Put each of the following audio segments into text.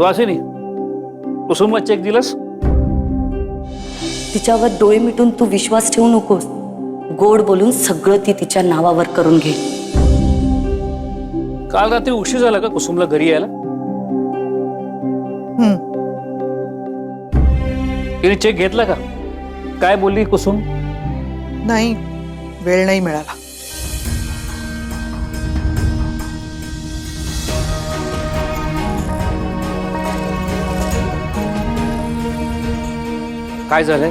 Suhasini, कुसुमला check दिलास? तिच्यावर डोळे मिटून तू विश्वास ठेवू नकोस. गोड बोलून सगळं ती तिच्या नावावर करून घेईल. काल रात्री उशीर झाला का कुसुमला घरी यायला? तिने चेक घेतला का? काय बोलली कुसुम? नाही, वेळ नाही मिळाला. काय झालंय?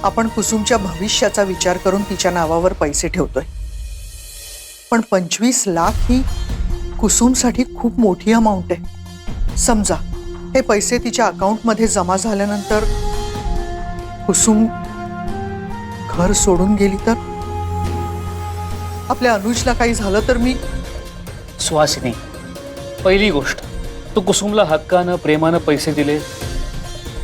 आपण कुसुमच्या भविष्याचा विचार करून तिच्या नावावर पैसे ठेवतोय, पण 25 लाख ही कुसुमसाठी खूप मोठी अमाउंट आहे. समजा हे पैसे तिच्या अकाउंटमध्ये जमा झाल्यानंतर कुसुम घर सोडून गेली तर? आपल्या अनुजला काही झालं तर मी? सुहासिनी, पहिली गोष्ट, तू कुसुमला हक्कानं प्रेमानं पैसे दिले,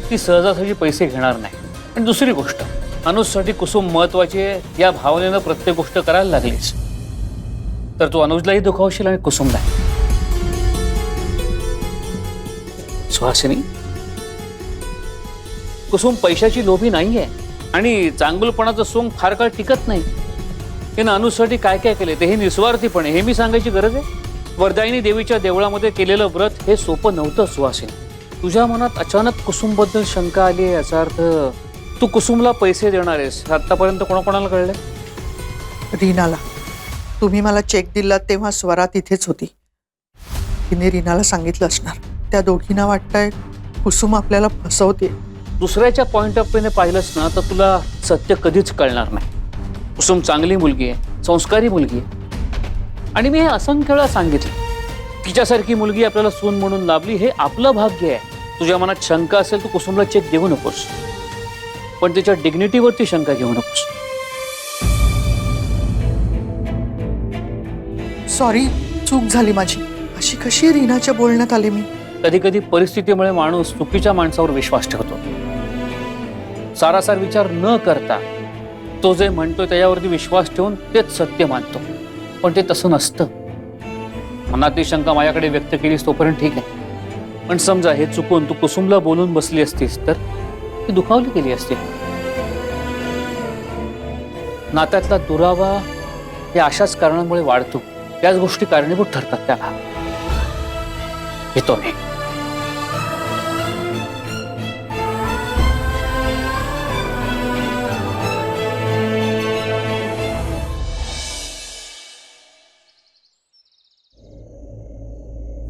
ती सहजासहजी पैसे घेणार नाही. आणि दुसरी गोष्ट, अनुजसाठी कुसुम महत्वाची आहे या भावनेनं प्रत्येक गोष्ट करायला लागलीस तर तू अनुजलाही दुखावशील आणि कुसुमला. सुहासिनी, कुसुम पैशाची लोभी नाहीये आणि चांगुलपणाचं सोंग फार काळ टिकत नाही. तिनं अनुजसाठी काय काय केले तेही निस्वार्थीपणे, हे मी सांगायची गरज आहे? वरदायिनी देवीच्या देवळामध्ये केलेलं व्रत हे सोपं नव्हतं सुहासिनी. तुझ्या मनात अचानक कुसुमबद्दल शंका आली आहे, याचा अर्थ तू कुसुमला पैसे देणार आहेस आतापर्यंत कोणाकोणाला कळलंय? रीनाला. तुम्ही मला चेक दिला तेव्हा स्वरा तिथेच होती. तिने रीनाला सांगितलं असणार. त्या दोघींना वाटतंय कुसुम आपल्याला फसवते. दुसऱ्याच्या पॉइंट ऑफ व्ह्यूने पाहिलंस ना तर तुला सत्य कधीच कळणार नाही. कुसुम चांगली मुलगी आहे, संस्कारी मुलगी आहे, आणि मी हे असंख्य वेळा सांगितलं, तिच्यासारखी मुलगी आपल्याला सून म्हणून लाभली हे आपलं भाग्य आहे. तुझ्या मनात शंका असेल तू कुसुमला चेक देऊ नकोस, पण तिच्या डिग्निटीवरती शंका घेऊ नकोस. सॉरी, चूक झाली माझी. अशी कशी रीनाच्या बोलण्यात आले मी? कधी कधी परिस्थितीमुळे माणूस चुकीच्या माणसावर विश्वास ठेवतो. सारासार विचार न करता तो जे म्हणतोय त्याच्यावरती विश्वास ठेवून तेच सत्य मानतो, पण ते तसं नसतं. मनातली शंका माझ्याकडे व्यक्त केलीस तोपर्यंत ठीक आहे, पण समजा हे चुकून तू कुसुमला बोलून बसली असतीस तर ती दुखावली गेली असती. नात्यातला दुरावा हे अशाच कारणांमुळे वाढतो. त्याच गोष्टी कारणीभूत ठरतात त्याला. येतो मी.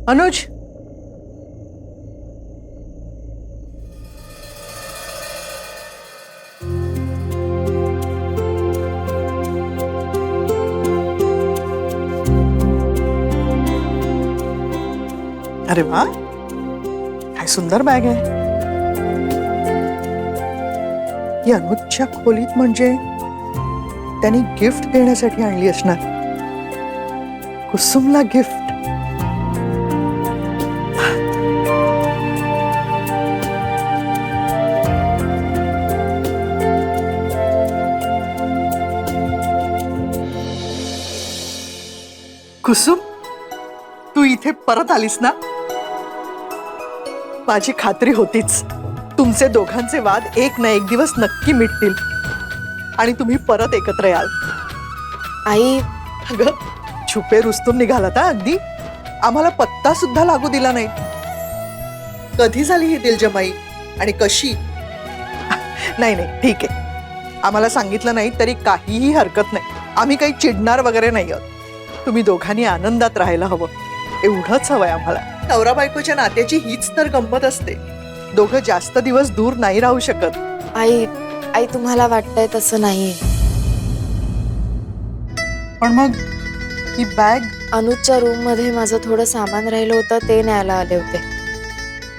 अनुज, अरे वा, काय सुंदर बॅग आहे ही. अनुजच्या खोलीत म्हणजे त्यांनी गिफ्ट देण्यासाठी आणली असणार. कुसुमला गिफ्ट. कुसुम, तू इथे परत आलीस ना? माझी खात्री होतीच तुमचे दोघांचे वाद एक ना एक दिवस नक्की मिटतील आणि तुम्ही परत एकत्र याल. आई, अगं, छुपे रुस्तुम निघालात हा अगदी. आम्हाला पत्ता सुद्धा लागू दिला नाही. कधी झाली ही दिलजमाई आणि कशी? नाही नाही, ठीक आहे. आम्हाला सांगितलं नाही तरी काहीही हरकत नाही. आम्ही काही चिडणार वगैरे नाही आहोत. तुम्ही दोघांनी आनंदात राहायला हवं एवढंच हवंय आम्हाला. नवरा बायकोच्या नात्याची हीच तर गंमत असते. दोघं जास्त दिवस दूर नाही राहू शकत. आई आई तुम्हाला वाटतंय तसं नाहीये. पण मग ही बॅग? अनुजच्या रूम मध्ये माझं थोडं सामान राहिलं होतं ते न्यायला आले होते.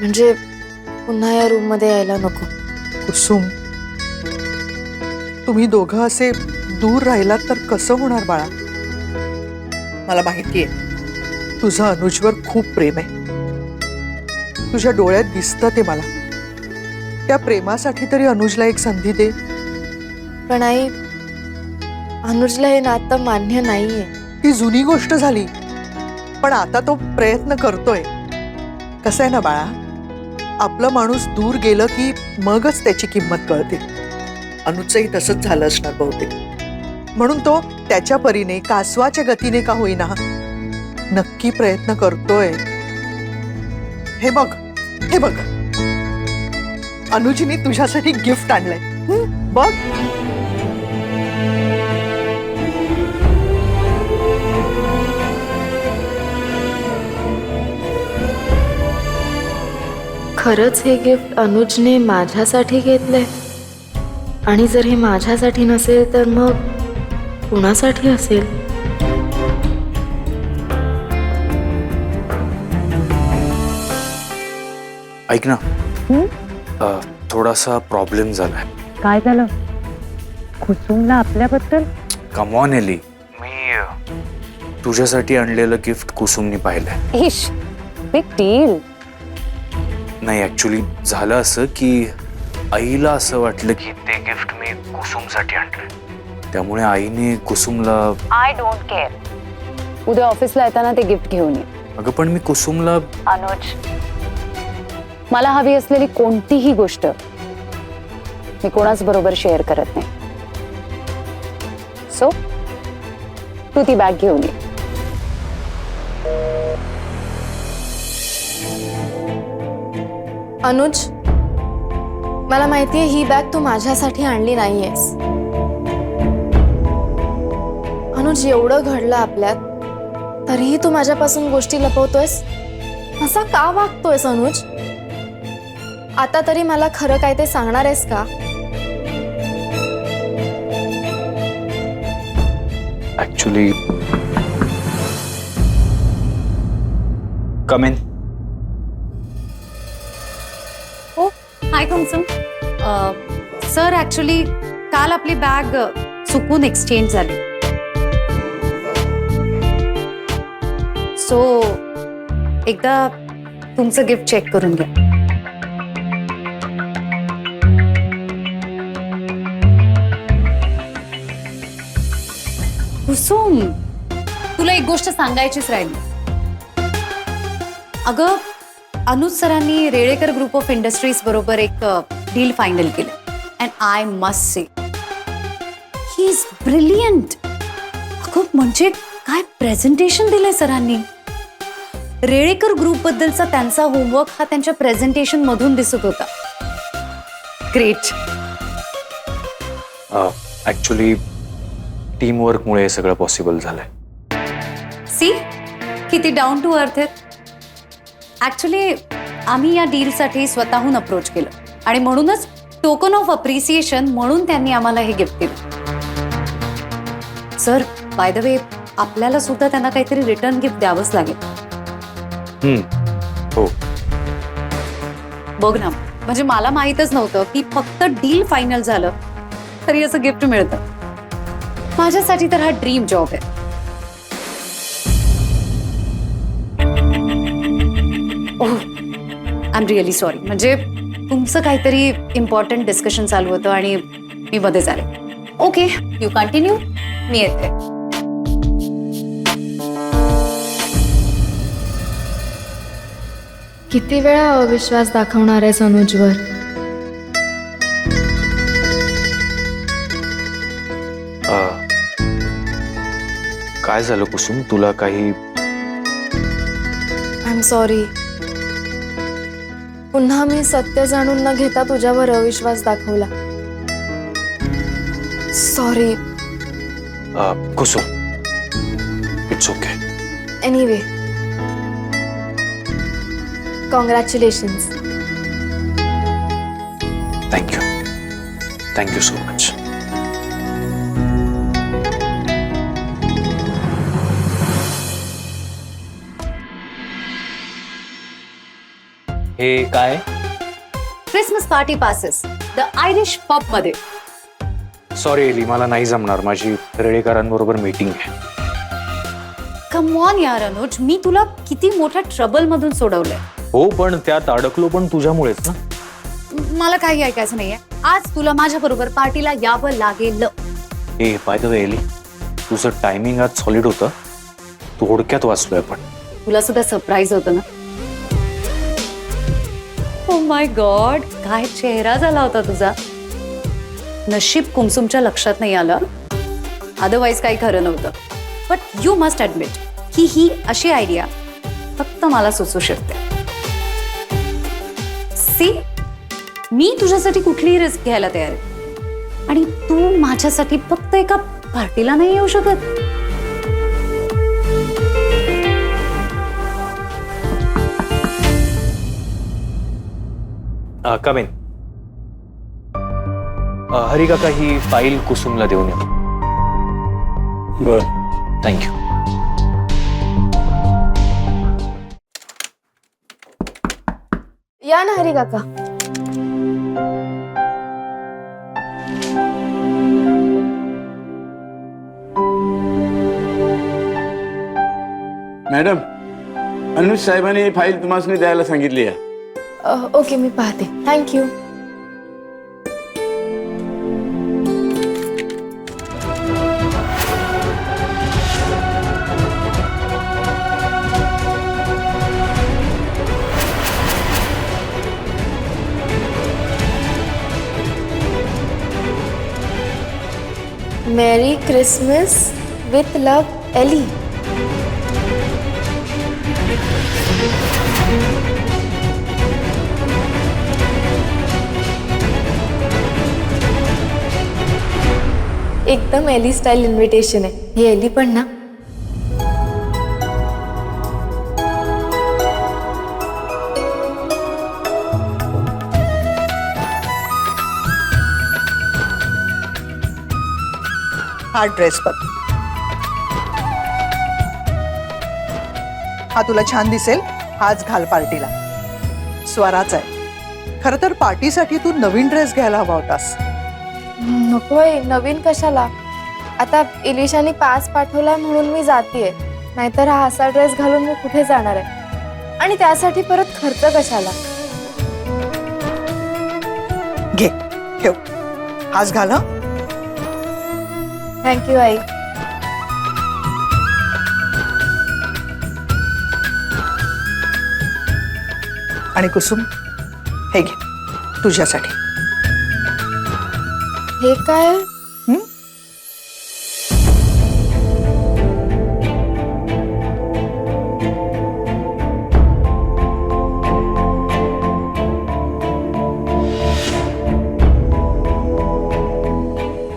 म्हणजे पुन्हा या रूम मध्ये यायला नको. कुसुम, तुम्ही दोघं असे दूर राहिलात तर कसं होणार बाळा? मला माहितीये तुझं अनुजवर खूप प्रेम आहे. तुझ्या डोळ्यात दिसतं ते मला. त्या प्रेमासाठी तरी अनुजला एक संधी दे. पण आई, अनुजला हे नातं मान्य नाहीये. ती जुनी गोष्ट झाली. पण आता तो प्रयत्न करतोय. कसं आहे ना बाळा, आपलं माणूस दूर गेलं की मगच त्याची किंमत कळते. अनुजचंही तसंच झालं असणार बहुतेक. म्हणून तो त्याच्या परीने कासवाच्या गतीने का होईना नक्की प्रयत्न करतोय. हे बघ, हे बघ, अनुजनी तुझ्यासाठी गिफ्ट आणलंय. बघ. खरंच हे गिफ्ट अनुजने माझ्यासाठी घेतलंय. आणि जर हे माझ्यासाठी नसेल तर मग कुणासाठी असेल? ऐक ना, थोडासा प्रॉब्लेम झालाय. काय झालं? कुसुमला आपल्याबद्दल? कम ऑन एली, मी तुझ्यासाठी आणलेलं गिफ्ट कुसुमनी पाहिलंय. इश, बिग डील. नाही, ऍक्च्युली झालं असं की आईला असं वाटलं की ते गिफ्ट मी कुसुमसाठी आणलंय. त्यामुळे आईने कुसुमला. I don't care. उद्या ऑफिसला येताना ते गिफ्ट घेऊन ये. अगं पण मी कुसुमला. अनुज, मला हवी असलेली कोणतीही गोष्ट मी कोणाच बरोबर शेअर करत नाही. सो तू ती बॅग घेऊन ये. अनुज, मला माहितीये ही बॅग तू माझ्यासाठी आणली नाहीयेस. अनुज, एवढं घडलं आपल्यात तरीही तू माझ्यापासून गोष्टी लपवतोयस. असा का वागतोयस अनुज? आता तरी मला खरं काय ते सांगणार आहेस का? Actually come in. हो, हाय कुसुम. सर, ॲक्च्युली काल आपली बॅग चुकून एक्सचेंज झाली. सो एकदा तुमचं गिफ्ट चेक करून घ्या. कुसुम, तुला एक गोष्ट सांगायचीच राहिली. अगं, अनुज सरांनी रेळेकर ग्रुप ऑफ इंडस्ट्रीज बरोबर एक डील फायनल केलं. And I must say he is brilliant. अगं, म्हणजे काय प्रेझेंटेशन दिलंय सरांनी. रेळेकर ग्रुप बद्दलचा त्यांचा होमवर्क हा त्यांच्या प्रेझेंटेशन मधून दिसत होता. ग्रेट. ऍक्च्युली टीम वर्कमुळे हे सगळं पॉसिबल झालंय. सी, किती डाऊन टू अर्थ आहेत. ॲक्च्युली आम्ही या डीलसाठी स्वतःहून अप्रोच केलं आणि म्हणूनच टोकन ऑफ अप्रिसिएशन म्हणून त्यांनी आम्हाला हे गिफ्ट दिलं. सर, बाय द वे, आपल्याला सुद्धा त्यांना काहीतरी रिटर्न गिफ्ट द्यावंच लागेल. हो. बघ ना, म्हणजे मला माहीतच नव्हतं की फक्त डील फायनल झालं तरी असं गिफ्ट मिळतं. माझ्यासाठी तर हा ड्रीम जॉब आहे. ओह, आय एम रिअली सॉरी. म्हणजे तुमचं काहीतरी इम्पॉर्टंट डिस्कशन चालू होतं आणि मी मध्येच आले. ओके, यू कंटिन्यू, मी येते. किती वेळा अविश्वास दाखवणार आहेस अनुजवर? काय झालं कुसुम, तुला काही? I am sorry. पुन्हा मी सत्य जाणून न घेता तुझ्यावर अविश्वास दाखवला. Sorry. Kusum, it's okay. Anyway, congratulations. Thank you. Thank you so much. हे काय? Christmas party passes the Irish pub मध्ये. सॉरी एली, मला नाही जमणार. माझी रेळेकरांबरोबर मीटिंग आहे. कम ऑन यार अनुज, मी तुला किती मोठ्या ट्रबल मधून सोडवलंय. हो, पण त्यात अडकलो पण तुझ्यामुळेच ना. मला काही ऐकायचं नाहीये. आज तुला माझ्या बरोबर पार्टीला यावं लागेल. ए, बाय द वे एली, तुझं टायमिंग आज सॉलिड होतं. तू थोडक्यात वाचलोय. पण तुला सुद्धा सरप्राईज होतं ना. ओ माय गॉड, काय चेहरा झाला होता तुझा. नशीब कुमसुमच्या लक्षात नाही आलं, अदरवाईज काही खरं नव्हतं. बट यू मस्ट ऍडमिट की ही अशी आयडिया फक्त मला सुचू शकते. सी, मी तुझ्यासाठी कुठलीही रिस्क घ्यायला तयार आहे आणि तू माझ्यासाठी फक्त एका पार्टीला नाही येऊ शकत. कमेन. हरी काका ही फाईल कुसुमला देऊन या. बर. थँक्यू. या ना हरी काका. मॅडम, अनुज साहेबांनी ही फाईल तुम्हाला द्यायला सांगितली आहे. ओके, मी पाहते. थँक्यू. मेरी क्रिसमस विथ लव, एली. एकदम एली स्टाईल इन्व्हिटेशन आहे. हे एली पण ना. हा ड्रेस बघ, हा तुला छान दिसेल. हाच घाल पार्टीला. स्वराचा आहे. खरं तर पार्टीसाठी तू नवीन ड्रेस घ्यायला हवा होतास. नकोय, नवीन कशाला. आता इलिशाने पास पाठवलाय म्हणून मी जातीये, नाहीतर हा असा ड्रेस घालून मी कुठे जाणार आहे. आणि त्यासाठी परत खर्च कशाला. घे, ठेव. हाच घाल. हं. थँक्यू आई. आणि कुसुम, हे घे तुझ्यासाठी. हे काय? हं?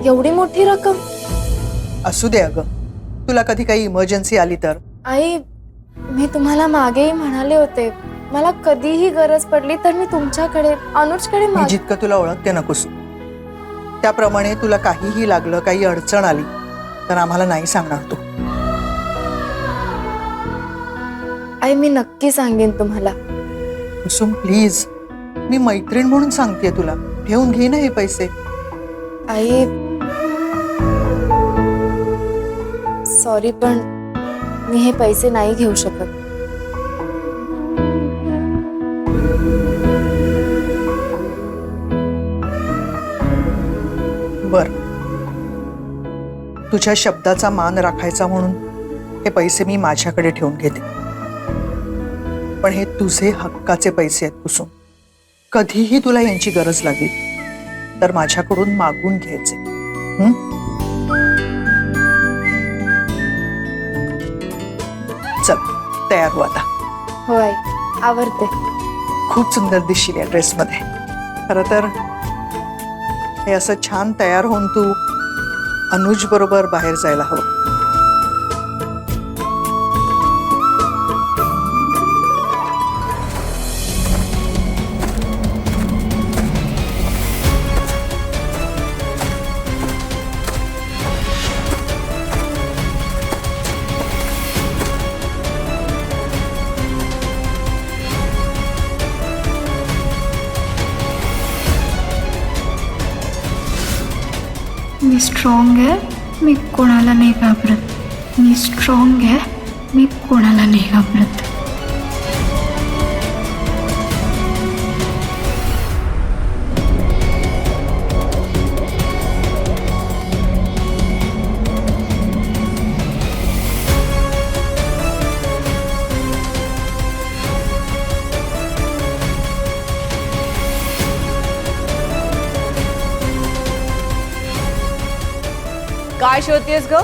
एवढी मोठी रक्कम? असू दे अगं, तुला कधी काही इमर्जन्सी आली तर. आई, मी तुम्हाला मागेही म्हणाले होते, मला कधीही गरज पडली तर मी तुमच्याकडे, अनुजकडे मी जितकं तुला ओळखते ना कुसुम, त्याप्रमाणे तुला काहीही लागलं, काही अडचण आली तर आम्हाला नाही सांगणार तू. आई, मी नक्की सांगेन तुम्हाला. कुसुम प्लीज, मी मैत्रीण म्हणून सांगते तुला. ठेवून घे ना हे पैसे. आई सॉरी, पण मी हे पैसे नाही घेऊ शकत. बर, तुझ्या शब्दाचा मान राखायचा म्हणून हे पैसे मी माझ्याकडे ठेवून घेते. पण हे तुझे हक्काचे पैसे आहेत कुसुम. कधीही तुला यांची गरज लागली तर माझ्याकडून मागून घ्यायचे. हं? चल, तयार हो आता. हो आई, आवडते. खूप सुंदर दिसशील या ड्रेसमध्ये. खरं तर हे असं छान तयार होऊन तू अनुज बरोबर बाहेर जायला हवं. मी स्ट्रॉंग आहे, मी कोणाला नाही घाबरत. मी स्ट्रॉंग आहे, मी कोणाला नाही घाबरत. काय शोधतेस ग?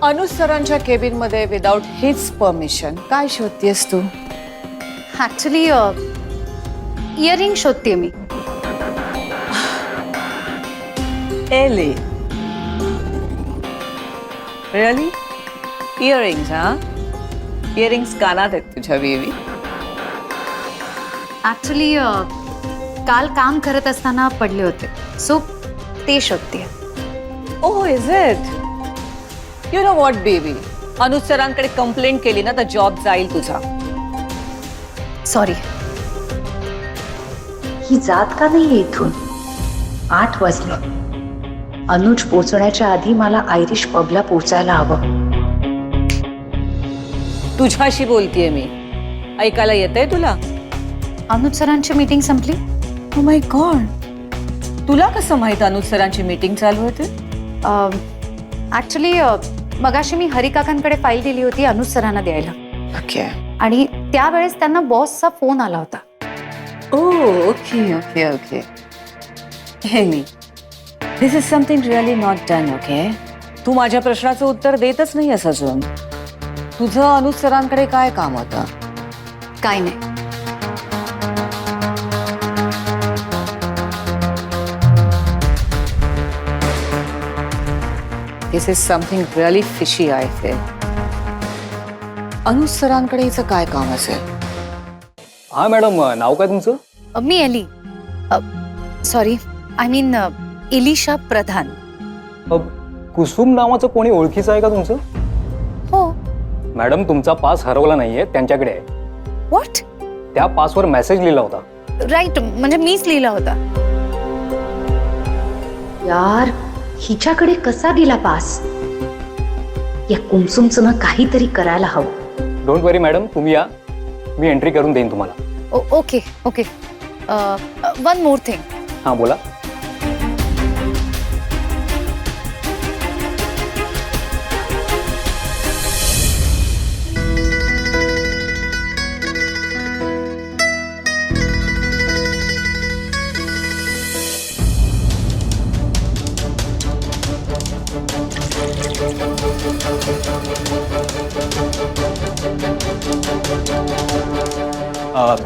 अनुज सरांच्या केबिन मध्ये विदाउट हिज परमिशन काय शोधतेस तू? ऍक्च्युली इयरिंग शोधते मी. एली रिअली? इयरिंग्स हा? इयरिंग्स कानात आहेत तुझ्या बेबी? ऍक्च्युली काल काम करत असताना पडले होते, सो ते शोधते. Oh is it? You know what baby, Anuj सरांकडे कंप्लेंट केली ना तर जॉब जाईल तुझा. सॉरी. ही जात का नाही इथून? 8 वाजले. अनुज पोचण्याच्या आधी मला आयरिश पबला पोचायला हवं. तुझ्याशी बोलतेय मी, ऐकायला येतंय तुला? अनुज सरांची मीटिंग संपली. ओ माय गॉड, तुला कसं माहित अनुज सरांची मीटिंग चालू होते? ऍक्च्युली मगाशी मी हरिकाकांकडे फाईल दिली होती अनुज सरांना द्यायला. ओके. आणि त्यावेळेस त्यांना बॉसचा फोन आला होता. Oh okay okay okay. Haley, this is something really not done. Okay, तू माझ्या प्रश्नाचं उत्तर देतच नाही आहेस अजून. तुझं अनुज सरांकडे काय काम होतं? काय नाही. This is something really fishy I feel. Anuj सरांकडे हिचं काय काम असेल? हा मॅडम, नाव काय तुमचं? मी एली, सॉरी आय मीन इलिशा प्रधान. कुसुम नावाचं कोणी ओळखीचं आहे का तुमचं? हो. मॅडम, तुमचा पास हरवला नाहीये, त्यांच्याकडे आहे. व्हॉट? त्या पासवर मेसेज लिहिला होता. राईट, म्हणजे मीच लिहिला होता. यार, हिच्याकडे कसा गेला पास? या कुमसुमचं ना काहीतरी करायला हवं. डोंट वरी मॅडम, तुम्ही या, मी एंट्री करून देईन तुम्हाला. Okay okay. One more thing. हां बोला.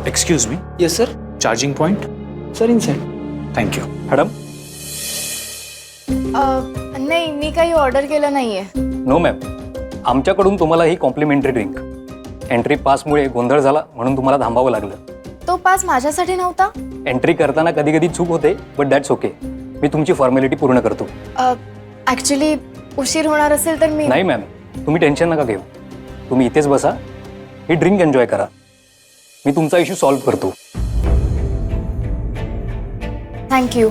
Excuse me. Yes sir. Charging point? Sir inside. Thank you. Madam. नाही, मी काही ऑर्डर केलं नाहीये. नो मॅम, आमच्याकडून तुम्हाला ही कॉम्प्लिमेंटरी ड्रिंक. एंट्री पासमुळे गोंधळ झाला म्हणून तुम्हाला थांबावं लागलं. तो पास माझ्यासाठी नव्हता. एंट्री करताना कधी कधी चूक होते, बट दॅट्स ओके. मी तुमची फॉर्मॅलिटी पूर्ण करतो. ऍक्च्युली उशीर होणार असेल तर मी. नाही मॅम, तुम्ही टेन्शन नका घेऊ. तुम्ही इथेच बसा, ही ड्रिंक एन्जॉय करा. मी तुमचा इश्यू सॉल्व्ह करतो. थँक्यू.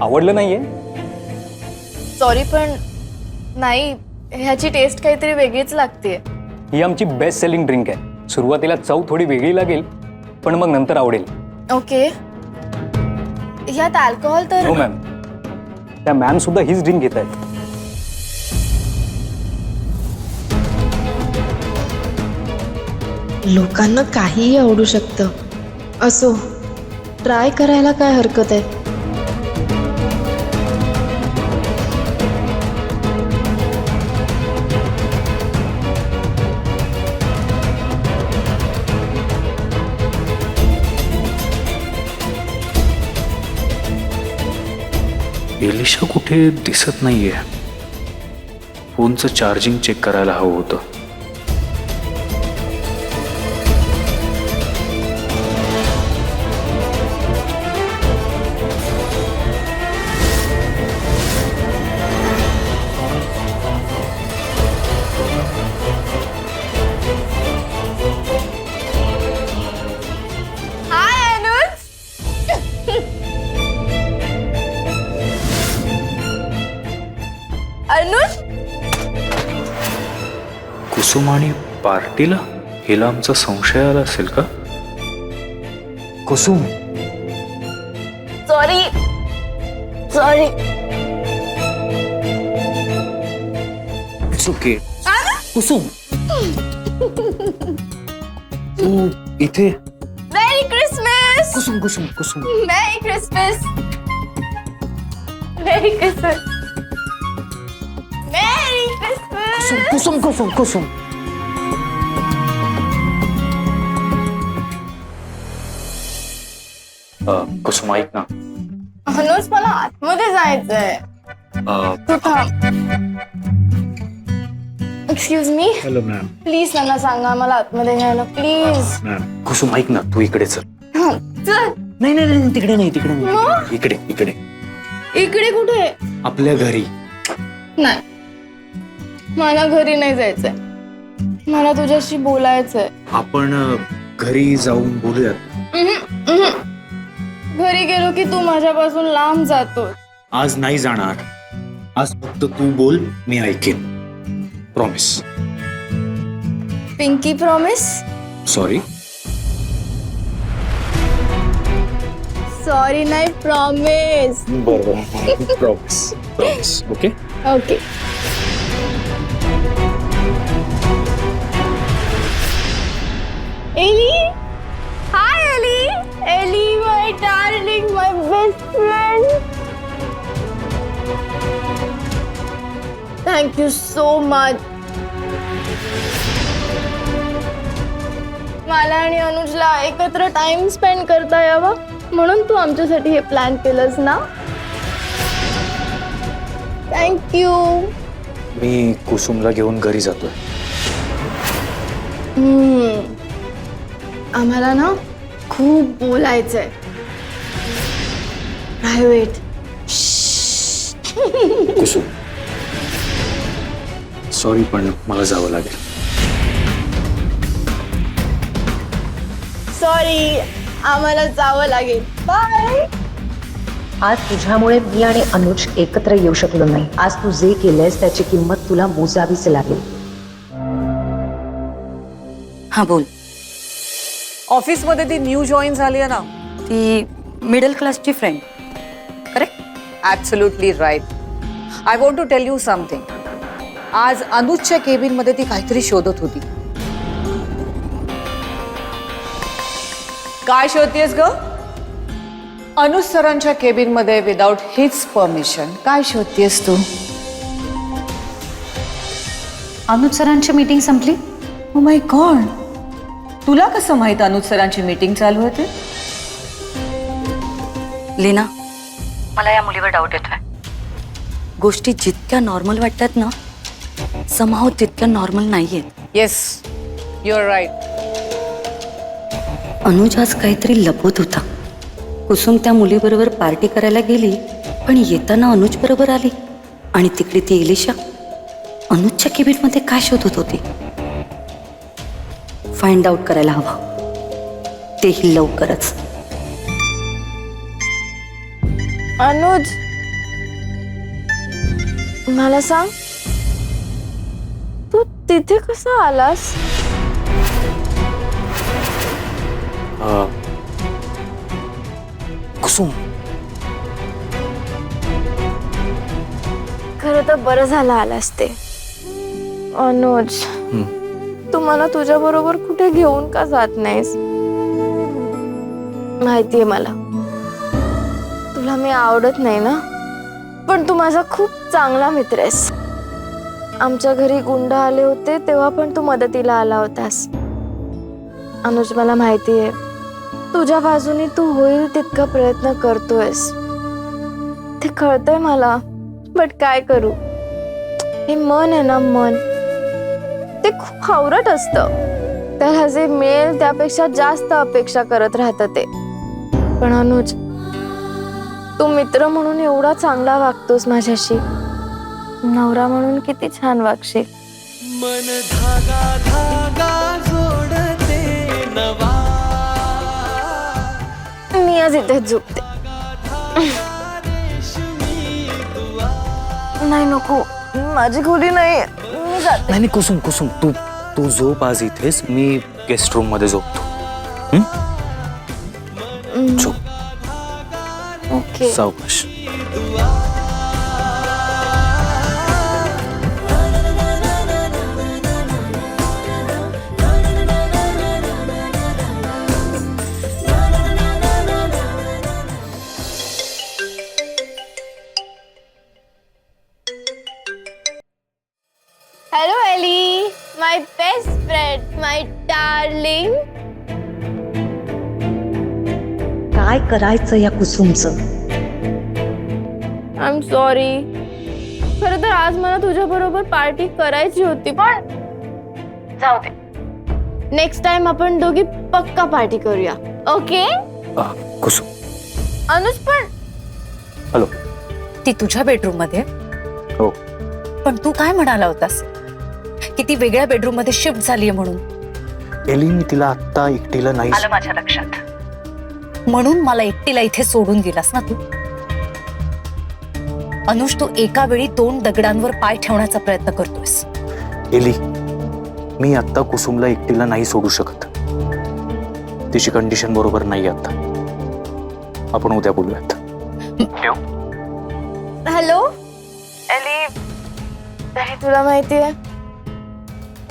आवडलं नाहीये? सॉरी, पण नाही, ह्याची टेस्ट काहीतरी वेगळीच लागते. ही आमची बेस्ट सेलिंग ड्रिंक आहे. सुरुवातीला चव थोडी वेगळी लागेल, पण मग नंतर आवडेल. ओके. ह्यात अल्कोहोल तर. हो मॅम, त्या मॅम सुद्धा हीच ड्रिंक घेत आहेत. लोकांना काहीही आवडू शकतं. असो, ट्राय करायला काय हरकत आहे? एलिशा कुठे दिसत नाहीये. फोनचं चार्जिंग चेक करायला हवं होतं. हाय अनुज. अनुज. कुसुम आणि पार्टीला? हिला आमचा संशय आला असेल का? Kusum, sorry. It's okay. Kusum तू इथे. Merry Christmas. Kusum Kusum Kusum. Merry Christmas. Merry Christmas. Merry Christmas. Kusum Kusum Kusum. Kusum ऐक ना. अनुज मला आतमध्ये जायचंय. तू थांब. Excuse me. Hello ma'am. Please त्यांना सांगा मला आतमध्ये घ्यायला प्लीज. मॅम कुसुम ऐक ना, तू इकडे चल. चल. नाही नाही नाही, तिकडे नाही, तिकडे मग? नाही, इकडे इकडे. इकडे कुठे? आपल्या घरी. नाही, मला घरी नाही जायचंय. मला तुझ्याशी बोलायचंय. आपण घरी जाऊन बोलूयात. घरी गेलो की तू माझ्यापासून लांब जातो. आज नाही जाणार. आज फक्त तू बोल, मी ऐकेन. Promise. Pinky promise. Sorry. Sorry नाही, प्रॉमिस. बरोबर. Promise promise. Okay. Okay. Ellie. Hi Ellie. Ellie my darling, my best friend. Thank you so much. मला आणि अनुजला एकत्र टाइम स्पेंड करता यावा म्हणून तू आमच्यासाठी हे प्लॅन केलंस ना. थँक्यू. मी कुसुमला घेऊन घरी जातोय. आम्हाला ना खूप बोलायचंय. प्रायव्हेट. कुसुम सॉरी, पण मला जावं लागेल. सॉरी, आम्हाला जावं लागेल. बाय. आज तुझ्यामुळे मी आणि अनुज एकत्र येऊ शकलो नाही. आज तू जे केलंयस त्याची किंमत तुला मोजावीच लागेल. हा बोल. ऑफिसमध्ये ती न्यू जॉईन झाली आहे ना. ती मिडल क्लासची friend. Correct. Absolutely right. I want to tell you something. आज अनुजच्या केबिनमध्ये ती काहीतरी शोधत होती. काय शोधतेस ग? अनुज सरांच्या केबिनमध्ये विदाउट हिज परमिशन काय शोधतेस तू? अनुज सरांची मीटिंग संपली. ओ माय गॉड, तुला कसं माहित अनुज सरांची मीटिंग चालू होते? लीना, मला या मुलीवर डाऊट येतोय. गोष्टी जितक्या नॉर्मल वाटतात ना, समाव तितक्या नॉर्मल नाहीयेत. Yes, you are right. Anuj आज काहीतरी लपवत होता. कुसुम त्या मुलीबरोबर पार्टी करायला गेली, पण येताना अनुज बरोबर आली. आणि तिकडे ती एलिशा अनुजच्या केबिनमध्ये काय शोधत होती? फाइंड आउट करायला हवं, तेही लवकरच. अनुज, मला सांग, तू तिथे कसा आलास? कुसुम, खरं तर बरं झालं आलास ते. अनुज, तू मला तुझ्या बरोबर कुठे घेऊन का जात नाहीस? माहितीये मला तुला मी आवडत नाही ना, पण तू माझा खूप चांगला मित्र आहेस. आमच्या घरी गुंड आले होते तेव्हा पण तू मदतीला आला होतास. अनुज, मला माहितीये तुझ्या बाजूने तू होईल तितका प्रयत्न करतोयस, ते कळतंय मला. बट काय करू, हे मन आहे ना, मन ते खूप हावरट असतं. त्याला जे मिळेल त्यापेक्षा जास्त अपेक्षा करत राहतं ते. पण अनुज, तू मित्र म्हणून एवढा चांगला वागतोस माझ्याशी, नवरा म्हणून किती छान वागशील. मन धागा धागा जोडते नवा. मी आज इथेच झोपते. नाही, नको, माझी खोली नाही. मी जाते. नाही कुसुम, कुसुम, तू झोप आज इथेच. मी गेस्ट रूम मध्ये झोपतो. झोप. ओके. सावकाश. डार्लिंग. काय करायचं या कुसुमचं? I am sorry. खरं तर आज मला तुझ्या बरोबर पार्टी करायची होती, पण जाऊ दे. नेक्स्ट टाइम आपण दोघी पक्का पार्टी करूया. ओके? कुसुम. अनुज पण. हॅलो. ती तुझ्या बेडरूम मध्ये? हो. पण तू काय म्हणाला होतास की ती वेगळ्या बेडरूम मध्ये शिफ्ट झालीये म्हणून? एली, मी तिला आत्ता एकटीला नाही. आलं माझ्या लक्षात. म्हणून मला एकटीला इथे सोडून गेलास ना तू? अनुज, तू एका वेळी 2 दगडांवर पाय ठेवण्याचा प्रयत्न करतोयस. एली, मी आत्ता कुसुमला एकटीला नाही सोडू शकत. तिची कंडिशन बरोबर नाही आता. आपण उद्या बोलूयात. हॅलो एली. तरी तुला माहितीये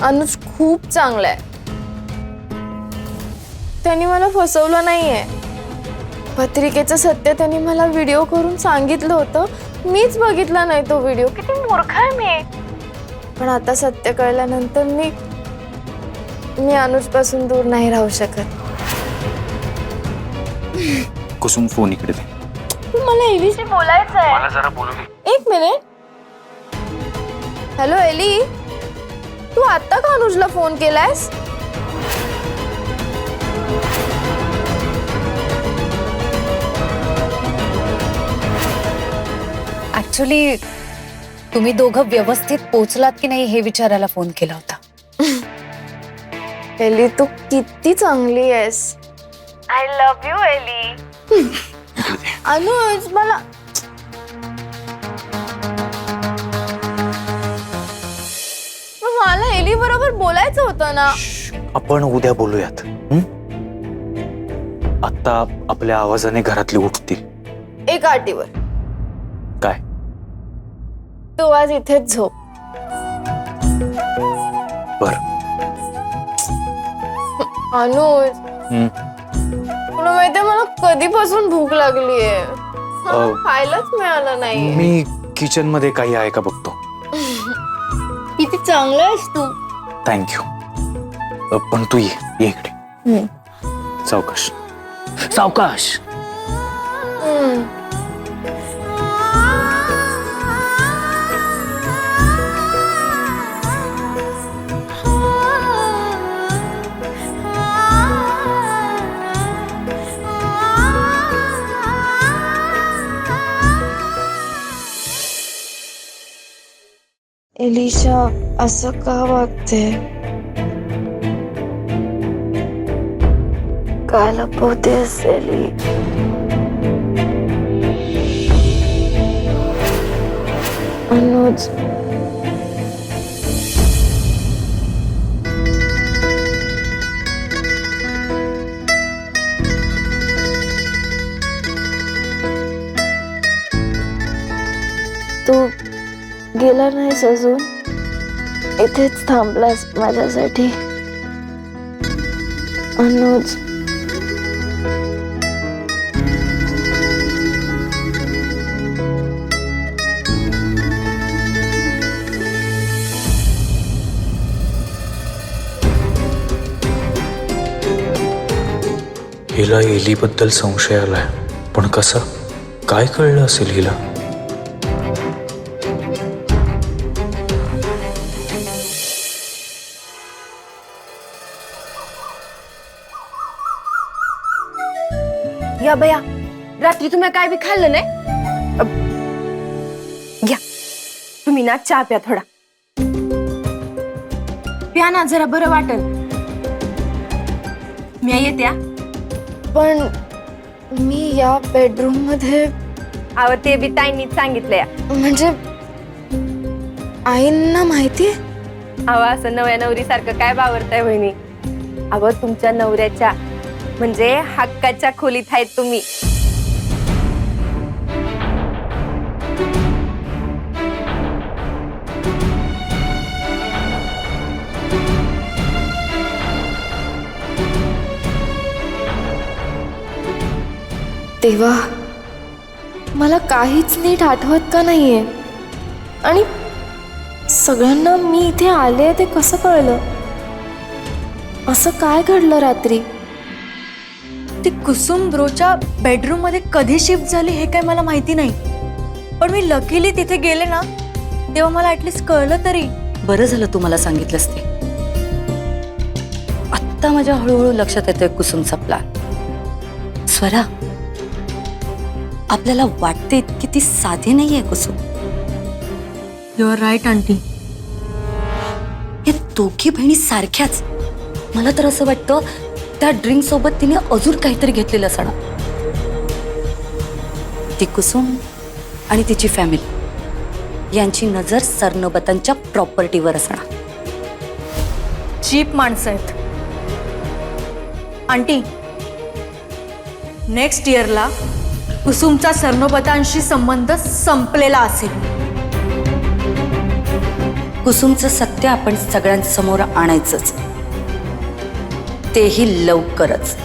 अनुज खूप चांगला आहे. त्यांनी मला फसवलं नाहीये. पत्रिकेचं सत्य त्यांनी मला व्हिडिओ करून सांगितलं होतं. मीच बघितला नाही तो व्हिडिओ. किती मूर्ख आहे मी. पण आता सत्य कळल्यानंतर मी अनुज पासून दूर नाही राहू शकत. कुसुम, फोन इकडे दे. मला एलीशी बोलायचं आहे. मला जरा बोलू दे. 1 मिनिट. हॅलो एली, तू आता का अनुजला फोन केलायस? ऍक्च्युली तुम्ही दोघं व्यवस्थित पोहोचलात की नाही हे विचारायला फोन केला होता. एली, तू किती चांगली आहेस. आय लव्ह यू एली. अनुज, मला एली बरोबर बोलायचं होतं ना. आपण उद्या बोलूयात. आता आपल्या आवाजाने घरातले उठतील. एका अटीवर. काय? तू आज इथेच झोप. बर. अनुज, तुला माहितीये मला कधीपासून भूक लागलीये. खायलाच मिळालं नाही. मी किचन मध्ये काही आहे का बघतो. किती चांगलं आहेस तू. थँक्यू. पण तू ये इकडे. सावकाश सावकाश. एलिशा असं का वागते? काय लपवतेस एली? अनुज, तू गेला नाहीस अजून? इथेच थांबलास माझ्यासाठी? अनुज, हिला एलीबद्दल संशय आलाय, पण कसा? काय कळलं असेल हिला? या बया, रात्री तुम्ही काय बी खाल्लं नाही? घ्या तुम्ही ना चहा प्या थोडा. प्या ना, जरा बरं वाटेल. मी येत्या. पण मी या बेडरूम मध्ये ते बी ताईंनी सांगितलंय. म्हणजे आईंना माहिती? असं नव्या नवरीसारखं काय बावरताय बहिणी? तुमच्या नवऱ्याच्या म्हणजे हक्काच्या खोलीत आहेत तुम्ही. तेव्हा मला काहीच नीट आठवत का नाहीये. आणि सगळ्यांना मी इथे आले ते कसं कळलं? असं काय घडलं रात्री? ती कुसुम ब्रोच्या बेडरूम मध्ये कधी शिफ्ट झाली हे काय मला माहिती नाही, पण मी लकीली तिथे गेले ना तेव्हा मला ऍटलिस्ट कळलं तरी. बरं झालं तू मला सांगितलंस ते. आत्ता माझ्या हळूहळू लक्षात येतोय कुसुमचा प्लॅन. स्वरा, आपल्याला वाटते इतकी ती साधी नाहीये Kusum. You are right aunty. हे दोघी बहिणी सारख्याच. मला तर असं वाटतं त्या ड्रिंक सोबत तिने अजून काहीतरी घेतलेलं असणार. ती कुसुम आणि तिची फॅमिली यांची नजर सरनोबतांच्या प्रॉपर्टीवर असणार. चीप माणसं आहेत आंटी. नेक्स्ट इयरला कुसुमचा सरनोबतांशी संबंध संपलेला असेल. कुसुमचं सत्य आपण सगळ्यांसमोर आणायचंच, तेही लवकरच.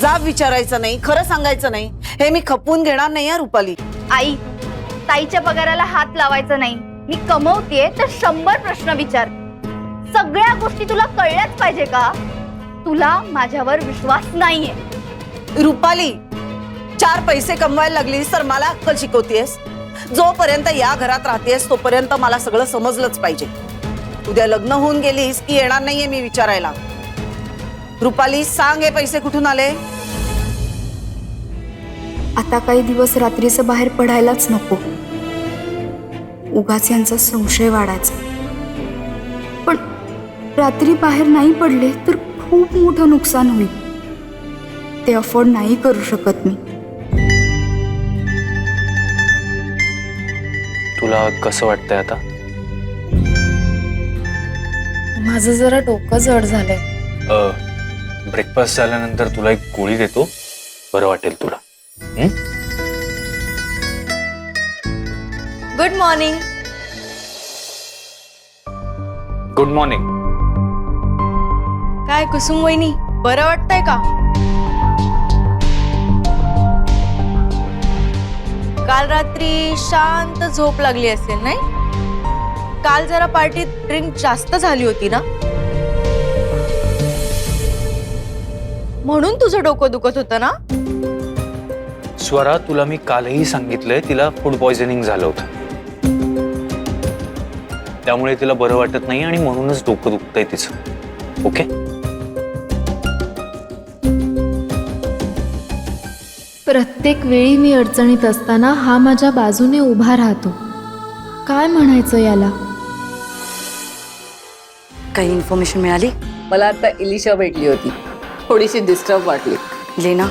जाब विचारायचं नाही, खरं सांगायचं नाही, हे मी खपवून घेणार नाही रुपाली. आई, ताईच्या पगाराला हात लावायचा नाही. मी कमवतेय तर 100 प्रश्न विचार. सगळ्या गोष्टी तुला कळल्याच पाहिजे का? तुला माझ्यावर विश्वास नाहीये. रुपाली, 4 पैसे कमवायला लागलीस तर मला अक्कल शिकवतेस. जोपर्यंत या घरात राहतेस तोपर्यंत मला सगळं समजलंच पाहिजे. उद्या लग्न होऊन गेलीस की येणार नाहीये मी विचारायला. रुपाली, सांग हे पैसे कुठून आले? आता काही दिवस रात्रीचं बाहेर पडायलाच नको, उगाच यांचा संशय वाढायचा. पण रात्री बाहेर नाही पडले तर खूप मोठं नुकसान होईल. ते अफोर्ड नाही करू शकत मी. तुला कसं वाटतंय आता? माझं जरा डोकं जड झालंय. ब्रेकफास्ट झाल्यानंतर तुला एक गोळी देतो, बरं वाटेल तुला. Good morning. Good morning. काय कुसुम वहिनी, बरं वाटतंय का? काल रात्री शांत झोप लागली असेल नाही? काल जरा पार्टीत ड्रिंक जास्त झाली होती ना, म्हणून तुझं डोकं दुखत होतं ना? स्वरा, तुला मी कालही सांगितलंय तिला फूड पॉइझनिंग झालं होतं, त्यामुळे तिला बरं वाटत नाही आणि म्हणूनच डोकं दुखतंय तिचं. ओके? प्रत्येक वेळी मी अडचणीत असताना हा माझ्या बाजूने उभा राहतो. काय म्हणायचं याला? काही इन्फॉर्मेशन मिळाली? मला आता इलिशा भेटली होती, थोडीशी डिस्टर्ब वाटली. लेना,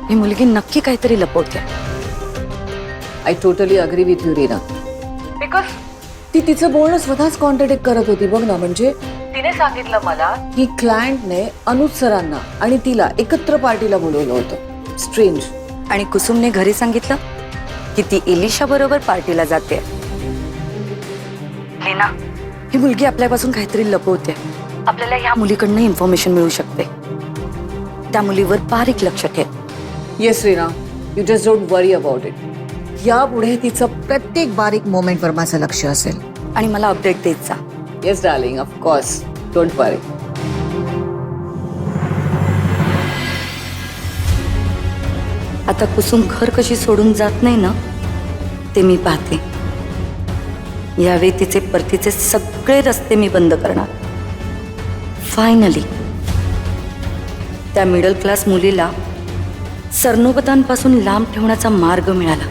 ही मुलगी नक्की काहीतरी लपवते. I totally agree with you Reena. Because ती तिचं बोलणं स्वतःच कॉन्ट्रडिक्ट करत होती. बघ ना, म्हणजे तिने सांगितलं मला की क्लायंटने अनुज सरांना आणि तिला एकत्र पार्टीला बोलवलं होतं. स्ट्रेंज. आणि कुसुमने घरी सांगितलं की ती एलिशा बरोबर पार्टीला जाते. लेना, ही मुलगी आपल्यापासून काहीतरी लपवते. आपल्याला ह्या मुलीकडनं इन्फॉर्मेशन मिळू शकते. त्या मुलीवर बारीक लक्ष ठेव. Yes Reena, you just don't worry about it. यापुढे तिचं प्रत्येक बारीक मोमेंटवर माझं लक्ष असेल. आणि मला अपडेट देत जा. येस डार्लिंग, ऑफकोर्स, डोंट वरी. आता कुसुम घर कशी सोडून जात नाही ना, ते मी पाहते. यावेळी तिचे परतीचे सगळे रस्ते मी बंद करणार. फायनली त्या मिडल क्लास मुलीला सरनोबतांपासून लांब ठेवण्याचा मार्ग मिळाला.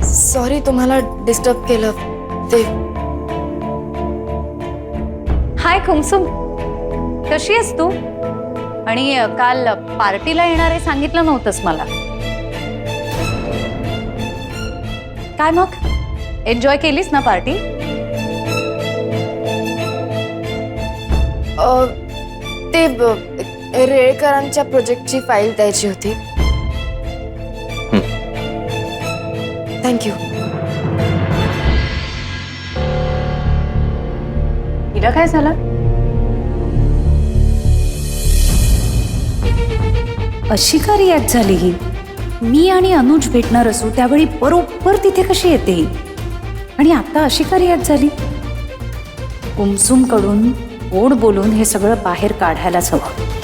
सॉरी तुम्हाला डिस्टर्ब केलं ते. हाय कुसुम, कशी आहेस तू? आणि काल पार्टीला येणार आहे सांगितलं नव्हतंस मला. काय मग, एन्जॉय केलीस ना पार्टी? ते रेळकरांच्या प्रोजेक्टची फाईल द्यायची होती. थँक्यू. हिला काय झालं? अशी का रिॲक्ट झाली ही? मी आणि अनुज भेटणार असू त्यावेळी बरोबर तिथे कशी येते आणि आता अशी का रिॲक्ट झाली? कुमसुम कडून गोड बोलून हे सगळं बाहेर काढायलाच हवं.